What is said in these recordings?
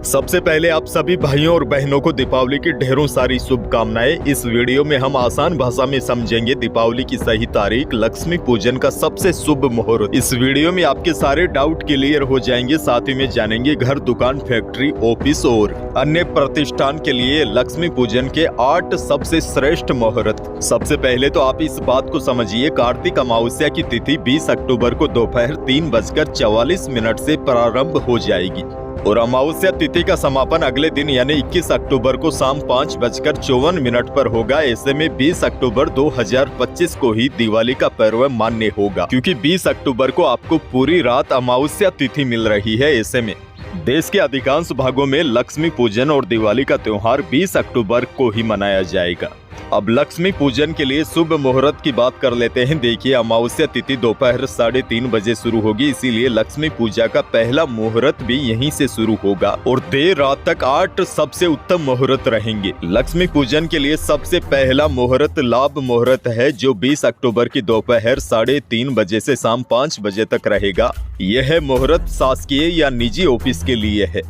सबसे पहले आप सभी भाइयों और बहनों को दीपावली की ढेरों सारी शुभकामनाएं। इस वीडियो में हम आसान भाषा में समझेंगे दीपावली की सही तारीख, लक्ष्मी पूजन का सबसे शुभ मुहूर्त। इस वीडियो में आपके सारे डाउट क्लियर हो जाएंगे। साथ ही में जानेंगे घर, दुकान, फैक्ट्री, ऑफिस और अन्य प्रतिष्ठान के लिए लक्ष्मी पूजन के 8 सबसे श्रेष्ठ मुहूर्त। सबसे पहले तो आप इस बात को समझिए, कार्तिक अमावस्या की तिथि 20 अक्टूबर को दोपहर 3:44 से प्रारंभ हो जाएगी और अमावस्या तिथि का समापन अगले दिन यानी 21 अक्टूबर को शाम 5:54 पर होगा। ऐसे में 20 अक्टूबर 2025 को ही दिवाली का पर्व मान्य होगा, क्योंकि 20 अक्टूबर को आपको पूरी रात अमावस्या तिथि मिल रही है। ऐसे में देश के अधिकांश भागों में लक्ष्मी पूजन और दिवाली का त्योहार 20 अक्टूबर को ही मनाया जाएगा। अब लक्ष्मी पूजन के लिए शुभ मुहूर्त की बात कर लेते हैं। देखिए, अमावस्या तिथि दोपहर 3:30 बजे शुरू होगी, इसीलिए लक्ष्मी पूजा का पहला मुहूर्त भी यहीं से शुरू होगा और देर रात तक 8 सबसे उत्तम मुहूर्त रहेंगे। लक्ष्मी पूजन के लिए सबसे पहला मुहूर्त लाभ मुहूर्त है, जो 20 अक्टूबर की दोपहर 3:30 बजे से शाम 5 बजे तक रहेगा। यह मुहूर्त शासकीय या निजी ऑफिस के लिए है।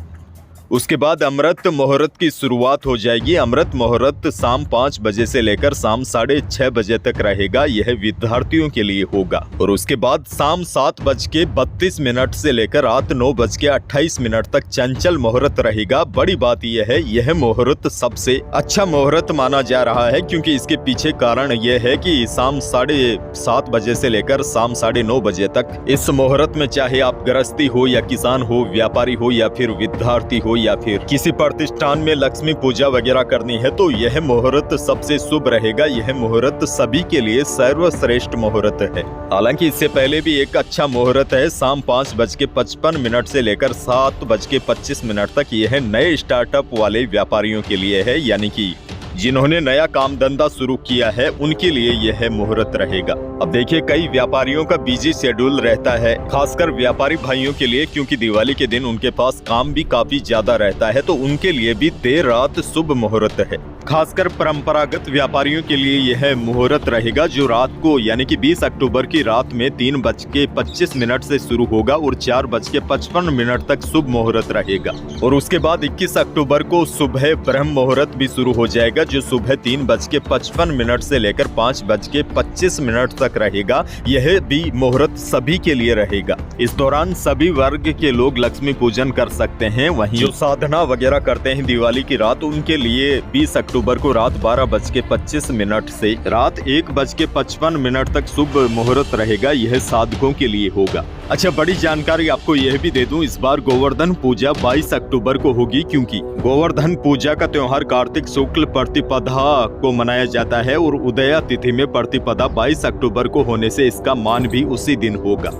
उसके बाद अमृत मुहूर्त की शुरुआत हो जाएगी। अमृत मुहूर्त शाम 5 बजे से लेकर शाम 6:30 बजे तक रहेगा। यह विद्यार्थियों के लिए होगा और उसके बाद शाम 7:32 से लेकर रात 9:28 तक चंचल मुहूर्त रहेगा। बड़ी बात यह है, यह मुहूर्त सबसे अच्छा मुहूर्त माना जा रहा है, क्योंकि इसके पीछे कारण यह है कि शाम 7:30 बजे से लेकर शाम 9:30 बजे तक इस मुहूर्त में चाहे आप गृहस्थी हो या किसान हो, व्यापारी हो या फिर विद्यार्थी हो या फिर किसी प्रतिष्ठान में लक्ष्मी पूजा वगैरह करनी है, तो यह मुहूर्त सबसे शुभ रहेगा। यह मुहूर्त सभी के लिए सर्वश्रेष्ठ मुहूर्त है। हालांकि इससे पहले भी एक अच्छा मुहूर्त है, शाम 5:55 से लेकर 7:25 तक। यह नए स्टार्टअप वाले व्यापारियों के लिए है, यानी कि जिन्होंने नया काम धंधा शुरू किया है उनके लिए यह मुहूर्त रहेगा। अब देखिए, कई व्यापारियों का बिजी शेड्यूल रहता है, खासकर व्यापारी भाइयों के लिए, क्योंकि दिवाली के दिन उनके पास काम भी काफी ज्यादा रहता है, तो उनके लिए भी देर रात शुभ मुहूर्त है। खासकर परंपरागत व्यापारियों के लिए यह मुहूर्त रहेगा, जो रात को यानी कि 20 अक्टूबर की रात में 3:25 से शुरू होगा और 4:55 तक शुभ मुहूर्त रहेगा। और उसके बाद 21 अक्टूबर को सुबह ब्रह्म मुहूर्त भी शुरू हो जाएगा, जो सुबह 3:55 से लेकर 5:25 तक रहेगा। यह भी मुहूर्त सभी के लिए रहेगा। इस दौरान सभी वर्ग के लोग लक्ष्मी पूजन कर सकते हैं। वहीं जो साधना वगैरह करते हैं दिवाली की रात, उनके लिए 20 अक्टूबर को रात 12:25 से रात 1:55 तक शुभ मुहूर्त रहेगा। यह साधकों के लिए होगा। अच्छा, बड़ी जानकारी आपको यह भी दे दूं, इस बार गोवर्धन पूजा 22 अक्टूबर को होगी, क्योंकि गोवर्धन पूजा का त्योहार कार्तिक शुक्ल प्रतिपदा को मनाया जाता है और उदया तिथि में प्रतिपदा 22 अक्टूबर को होने से इसका मान भी उसी दिन होगा।